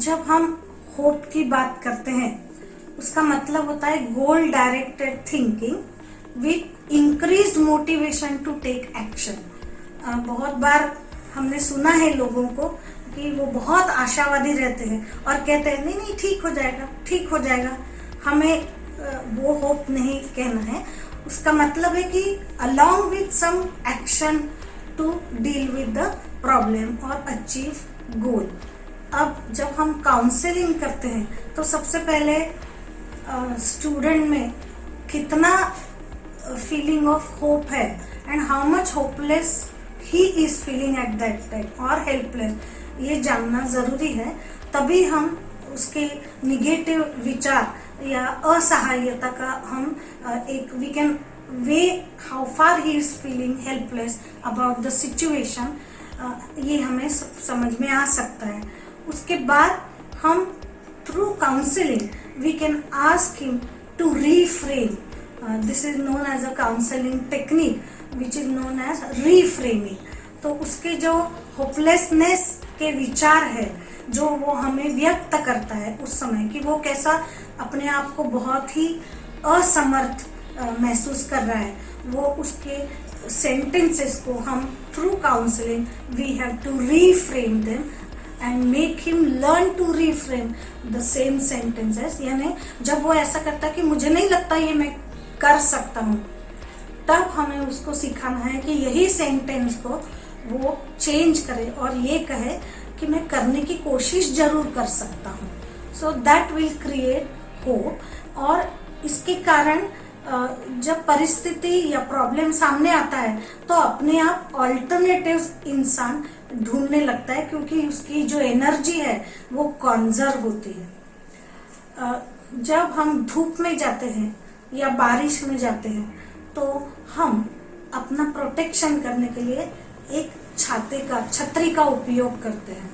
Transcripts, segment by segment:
जब हम होप की बात करते हैं उसका मतलब होता है goal directed thinking with increased motivation to take action. बहुत बार हमने सुना है लोगों को कि वो बहुत आशावादी रहते हैं और कहते हैं नहीं नहीं ठीक हो जाएगा ठीक हो जाएगा। हमें वो होप नहीं कहना है, उसका मतलब है कि along with some action to deal with the problem और achieve goal। अब जब हम काउंसलिंग करते हैं तो सबसे पहले स्टूडेंट में कितना फीलिंग ऑफ होप है and how much hopeless he is feeling at that time और हेल्पलेस, ये जानना जरूरी है। तभी हम उसके निगेटिव विचार या असहायता का हम एक we can way how far he is feeling helpless about the situation, ये हमें समझ में आ सकता है। उसके बाद हम through counselling we can ask him to reframe, this is known as a counselling technique which is known as reframing. तो उसके जो होपलेसनेस के विचार है जो वो हमें व्यक्त करता है उस समय कि वो कैसा अपने आप को बहुत ही असमर्थ महसूस कर रहा है, वो उसके सेंटेंसेस को हम through counselling we have to reframe them and make him learn to reframe the same sentences. यानी जब वो ऐसा करता है कि मुझे नहीं लगता ये मैं कर सकता हूँ, तब हमें उसको सिखाना है कि यही सेंटेंस को वो चेंज करे और ये कहे कि मैं करने की कोशिश जरूर कर सकता हूँ। So that will create hope. और इसके कारण जब परिस्थिति या प्रॉब्लम सामने आता है तो अपने आप ऑल्टरनेटिव्स इंसान ढूंढने लगता है क्योंकि उसकी जो एनर्जी है वो कॉन्जर्व होती है। जब हम धूप में जाते हैं या बारिश में जाते हैं तो हम अपना प्रोटेक्शन करने के लिए एक छतरी का उपयोग करते हैं।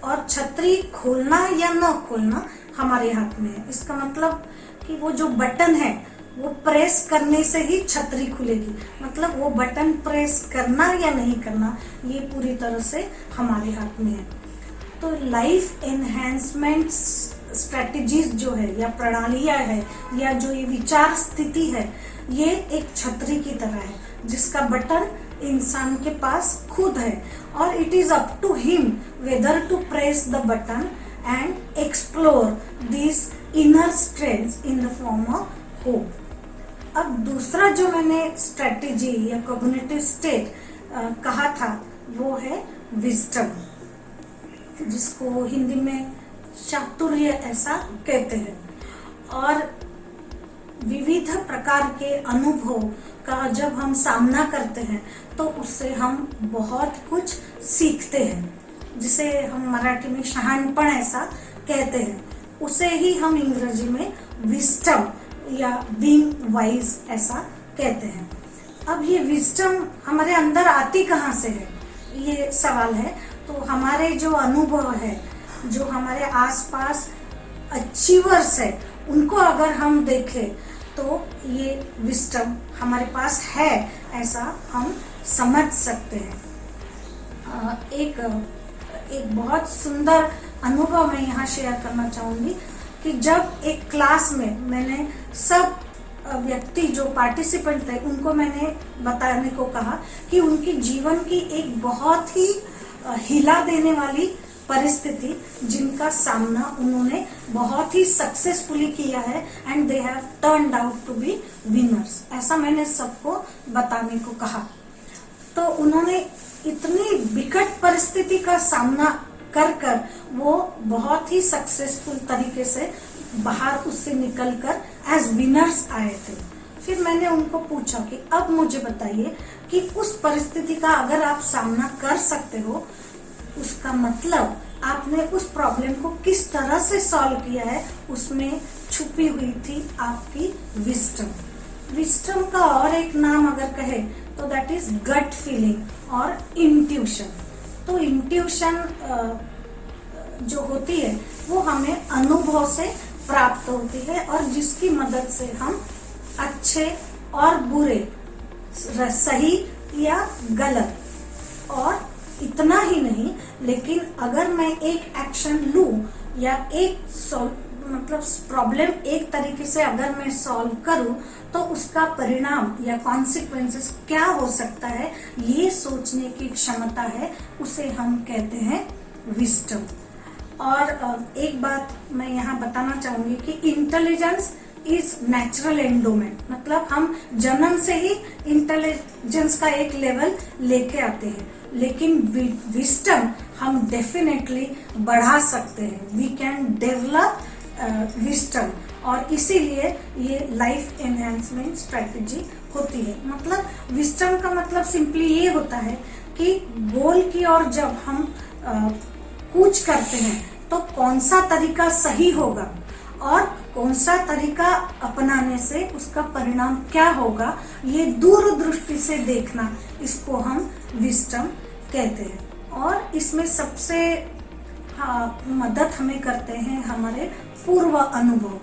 और छतरी खोलना या न खोलना हमारे हाथ में है। इसका मतलब कि वो जो बटन है वो प्रेस करने से ही छतरी खुलेगी, मतलब वो बटन प्रेस करना या नहीं करना ये पूरी तरह से हमारे हाथ में है। तो लाइफ एनहेंसमेंट स्ट्रेटजीज जो है या प्रणालियां है या जो ये विचार स्थिति है ये एक छतरी की तरह है जिसका बटन इंसान के पास खुद है और it is up to him whether to press the button and explore this inner strength in the form of hope. अब दूसरा जो मैंने स्ट्रेटेजी या कॉग्निटिव स्टेट कहा था वो है विजडम, जिसको हिंदी में चातुर्य ऐसा कहते हैं। और विविध प्रकार के अनुभव का जब हम सामना करते हैं तो उससे हम बहुत कुछ सीखते हैं, जिसे हम मराठी में शहाणपण ऐसा कहते हैं, उसे ही हम इंग्रजी में विजडम या बीइंग वाइज ऐसा कहते हैं। अब ये विजडम हमारे अंदर आती कहाँ से है ये सवाल है। तो हमारे जो अनुभव है, जो हमारे आसपास अचीवर्स है, उनको अगर हम देखें तो ये विजडम हमारे पास है ऐसा हम समझ सकते हैं। एक बहुत सुंदर अनुभव मैं यहाँ शेयर करना चाहूंगी कि जब एक क्लास में मैंने सब व्यक्ति जो पार्टिसिपेंट थे उनको मैंने बताने को कहा कि उनकी जीवन की एक बहुत ही हिला देने वाली परिस्थिति जिनका सामना उन्होंने बहुत ही सक्सेसफुली किया है and they have turned out to be winners, ऐसा मैंने सबको बताने को कहा। तो उन्होंने इतनी विकट परिस्थिति का सामना कर वो बहुत ही सक्सेसफुल तरीके से बाहर उससे निकलकर एज विनर्स आए थे। फिर मैंने उनको पूछा कि अब मुझे बताइए कि उस परिस्थिति का अगर आप सामना कर सकते हो, उसका मतलब आपने उस प्रॉब्लम को किस तरह से सॉल्व किया है, उसमें छुपी हुई थी आपकी विजडम। विजडम का और एक नाम अगर कहे तो दैट इज गट फीलिंग और इंट्यूशन। तो इंट्यूशन जो होती है वो हमें अनुभव से प्राप्त होती है और जिसकी मदद से हम अच्छे और बुरे, सही या गलत और इतना ही नहीं, लेकिन अगर मैं एक एक्शन लूं या एक मतलब प्रॉब्लम एक तरीके से अगर मैं सॉल्व करूं तो उसका परिणाम या कॉन्सिक्वेंसेस क्या हो सकता है, ये सोचने की क्षमता है, उसे हम कहते हैं विस्डम। और एक बात मैं यहाँ बताना चाहूंगी कि इंटेलिजेंस इज नेचुरल एंडोमेंट, मतलब हम जन्म से ही इंटेलिजेंस का एक लेवल लेके आते हैं, लेकिन विस्डम हम डेफिनेटली बढ़ा सकते हैं। वी कैन डेवलप विस्डम, और इसीलिए ये लाइफ एनहांसमेंट स्ट्रेटजी होती है। मतलब विस्डम का मतलब सिंपली ये होता है कि गोल की ओर जब हम कूच करते हैं तो कौन सा तरीका सही होगा और कौन सा तरीका अपनाने से उसका परिणाम क्या होगा, ये दूरदृष्टि से देखना, इसको हम विस्डम कहते हैं। और इसमें सबसे मदद हमें करते हैं हमारे पूर्व अनुभव,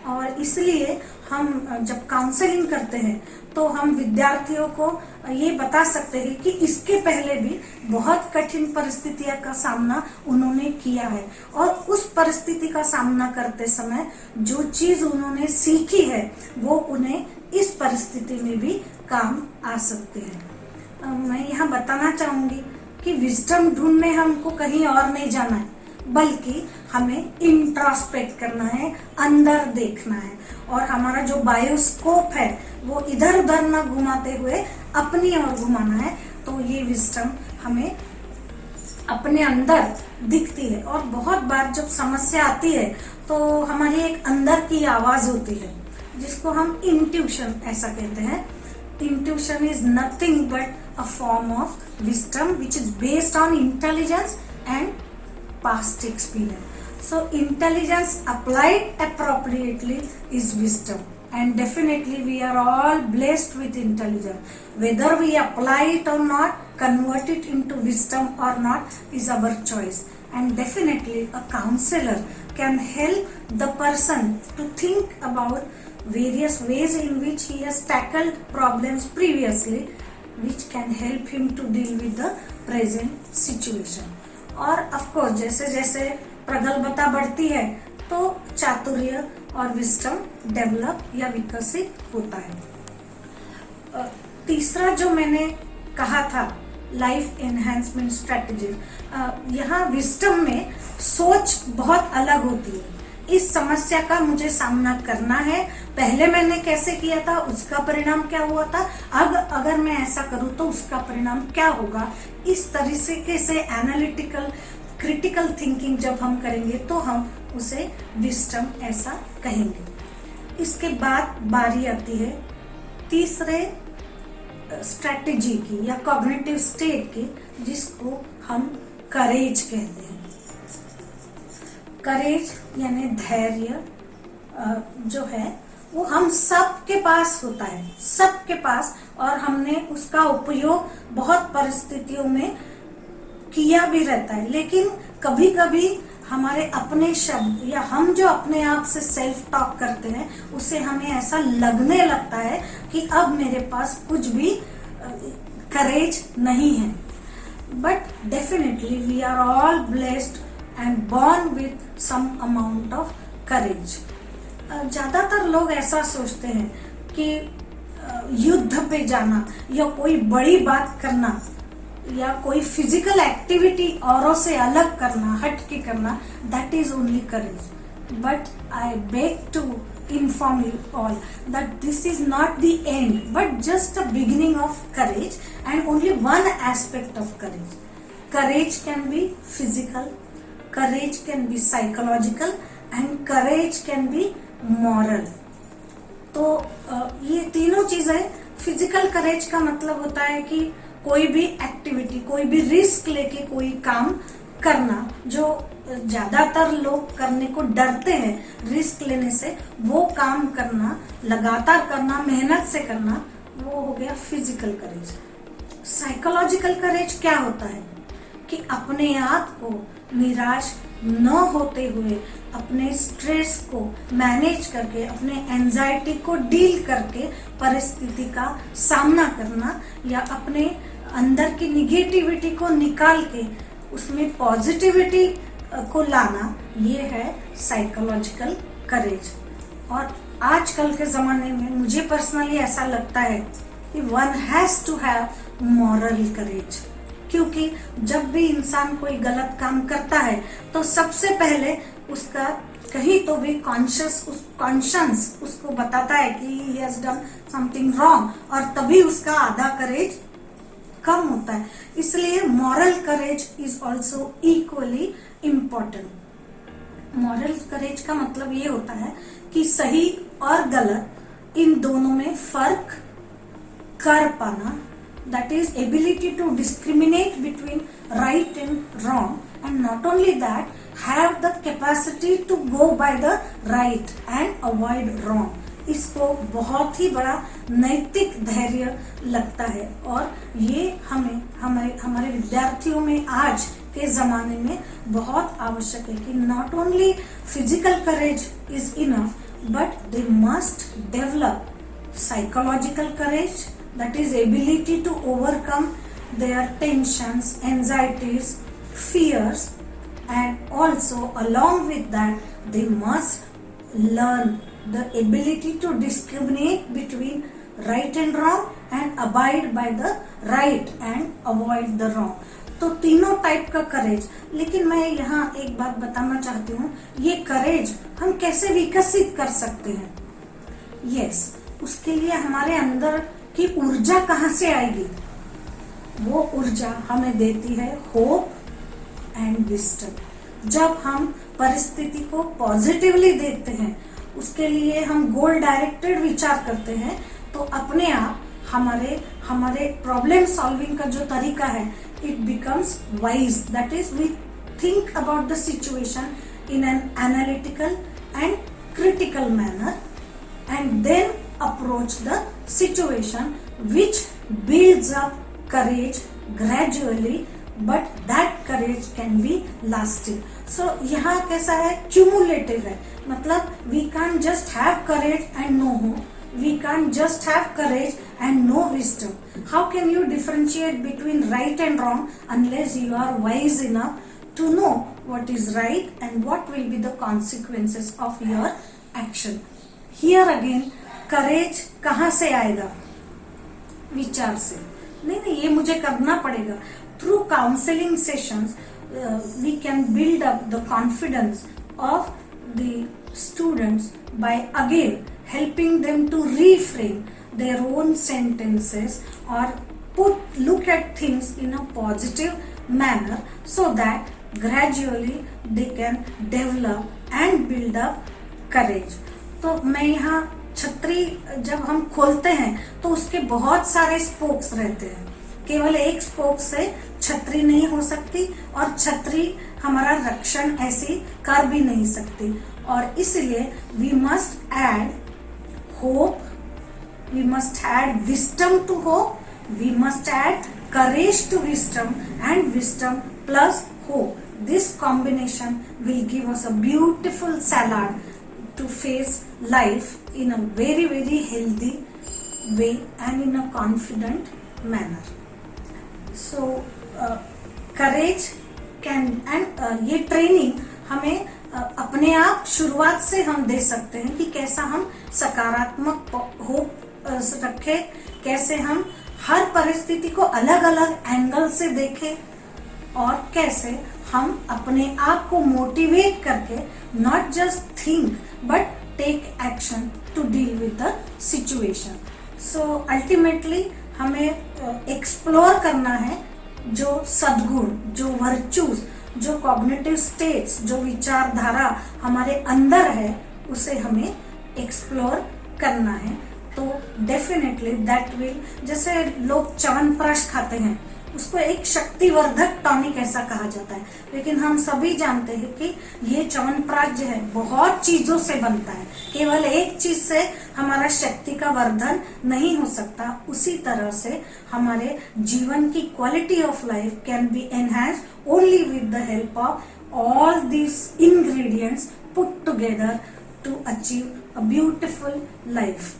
और इसलिए हम जब काउंसलिंग करते हैं तो हम विद्यार्थियों को ये बता सकते हैं कि इसके पहले भी बहुत कठिन परिस्थितियों का सामना उन्होंने किया है, और उस परिस्थिति का सामना करते समय जो चीज उन्होंने सीखी है वो उन्हें इस परिस्थिति में भी काम आ सकते हैं। मैं यहाँ बताना चाहूंगी कि विजडम ढूंढने हमको कहीं और नहीं जाना है, बल्कि हमें इंट्रोस्पेक्ट करना है, अंदर देखना है, और हमारा जो बायोस्कोप है वो इधर उधर न घुमाते हुए अपनी ओर घुमाना है। तो ये विजडम हमें अपने अंदर दिखती है। और बहुत बार जब समस्या आती है तो हमारी एक अंदर की आवाज होती है जिसको हम इंट्यूशन ऐसा कहते हैं। Intuition is nothing but a form of wisdom which is based on intelligence and past experience. So intelligence applied appropriately is wisdom, and definitely we are all blessed with intelligence. Whether we apply it or not, convert it into wisdom or not is our choice. And definitely a counselor can help the person to think about various ways in which he has tackled problems previously, which can help him to deal with the present situation. और of course जैसे जैसे प्रगल्भता बढ़ती है तो चातुर्य और wisdom develop या विकसित होता है। तीसरा जो मैंने कहा था लाइफ एनहांसमेंट स्ट्रेटजी, यहाँ विजडम में सोच बहुत अलग होती है। इस समस्या का मुझे सामना करना है, पहले मैंने कैसे किया था, उसका परिणाम क्या हुआ था, अब अगर मैं ऐसा करूं तो उसका परिणाम क्या होगा। इस तरीके से एनालिटिकल क्रिटिकल थिंकिंग जब हम करेंगे तो हम उसे विजडम ऐसा कहेंगे। इसके बाद बारी आती है तीसरे स्ट्रेटजी की या कॉग्निटिव स्टेट की, जिसको हम करेज कहते हैं। करेज यानी धैर्य जो है वो हम सबके पास होता है, सबके पास, और हमने उसका उपयोग बहुत परिस्थितियों में किया भी रहता है। लेकिन कभी कभी हमारे अपने शब्द या हम जो अपने आप से सेल्फ टॉक करते हैं उससे हमें ऐसा लगने लगता है कि अब मेरे पास कुछ भी करेज नहीं है। But definitely we are all blessed and born with some amount of courage. ज्यादातर लोग ऐसा सोचते हैं कि युद्ध पे जाना या कोई बड़ी बात करना या कोई फिजिकल एक्टिविटी औरों से अलग करना, हट के करना, that is only courage. But I beg to inform you all that this is not the end but just a beginning of courage, and only one aspect of courage. Courage can be physical, courage can be psychological, and courage can be moral. तो ये तीनों चीजें, physical करेज का मतलब होता है कि कोई भी एक्टिविटी, कोई भी रिस्क लेके कोई काम करना, जो ज्यादातर लोग करने को डरते हैं रिस्क लेने से, वो काम करना, लगातार करना, मेहनत से करना, वो हो गया फिजिकल करेज। साइकोलॉजिकल करेज क्या होता है कि अपने आप को निराश न होते हुए अपने स्ट्रेस को मैनेज करके, अपने एंजाइटी को डील करके परिस्थिति का सामना करना, या अपने अंदर की निगेटिविटी को निकाल के उसमें पॉजिटिविटी को लाना, ये है साइकोलॉजिकल करेज। और आजकल के जमाने में मुझे पर्सनली ऐसा लगता है कि one has to have moral courage, क्योंकि जब भी इंसान कोई गलत काम करता है तो सबसे पहले उसका कहीं तो भी कॉन्शियस उसको बताता है कि he has done something wrong, और तभी उसका आधा करेज कम होता है। इसलिए moral courage is also equally important. Moral courage का मतलब ये होता है कि सही और गलत इन दोनों में फर्क कर पाना, that is ability to discriminate between right and wrong, and not only that, have the capacity to go by the right and avoid wrong। इसको बहुत ही बड़ा नैतिक धैर्य लगता है, और ये हमारे विद्यार्थियों में आज के जमाने में बहुत आवश्यक है कि not only physical courage is enough, but they must develop psychological courage, that is ability to overcome their tensions, anxieties, fears, and also along with that they must learn the ability to discriminate between right and wrong and abide by the right and avoid the wrong। तो तीनों type का करेज। लेकिन मैं यहाँ एक बात बताना चाहती हूँ, ये करेज हम कैसे विकसित कर सकते हैं। यस, उसके लिए हमारे अंदर की ऊर्जा कहाँ से आएगी? वो ऊर्जा हमें देती है होप एंड विजडम। जब हम परिस्थिति को पॉजिटिवली देखते हैं, उसके लिए हम गोल डायरेक्टेड विचार करते हैं, तो अपने आप हमारे प्रॉब्लम सॉल्विंग का जो तरीका है, it becomes wise. That is we think about the situation in an analytical and critical manner, and then approach the situation, which builds up courage gradually, but that courage can be lasting। So यहाँ कैसा है, cumulative है, मतलब we can't just have courage and no hope, we can't just have courage and no wisdom। How can you differentiate between right and wrong unless you are wise enough to know what is right and what will be the consequences of your action। Here again courage कहाँ से आएगा? विचार से। नहीं, ये मुझे करना पड़ेगा। Through counselling sessions we can build up the confidence of the students by again helping them to reframe their own sentences और look at things in a positive manner, so that gradually they can develop and build up courage। तो मैं यहाँ छतरी जब हम खोलते हैं तो उसके बहुत सारे स्पोक्स रहते हैं, केवल एक स्पोक से छतरी नहीं हो सकती, और छतरी हमारा रक्षण ऐसी कर भी नहीं सकती। और इसलिए we must add hope, we must add wisdom to hope, we must add courage to wisdom, and wisdom plus hope. This combination will give us a beautiful salad to face life in a very very healthy way and in a confident manner। So courage can and ये training हमें अपने आप शुरुआत से हम दे सकते हैं कि कैसा हम सकारात्मक होप रखें, कैसे हम हर परिस्थिति को अलग अलग एंगल से देखें, और कैसे हम अपने आप को मोटिवेट करके not just think but take action to deal with the situation. So ultimately हमें एक्सप्लोर करना है जो सद्गुण, जो वर्चूज, जो कॉग्निटिव स्टेट्स, जो विचारधारा हमारे अंदर है, उसे हमें एक्सप्लोर करना है। तो डेफिनेटली दैट विल, जैसे लोग च्यवनप्राश खाते हैं, उसको एक शक्तिवर्धक टॉनिक ऐसा कहा जाता है, लेकिन हम सभी जानते हैं कि ये च्यवनप्राश जो है बहुत चीजों से बनता है, केवल एक चीज से हमारा शक्ति का वर्धन नहीं हो सकता। उसी तरह से हमारे जीवन की quality of life can be enhance only with the help of all these ingredients put together to achieve a beautiful life.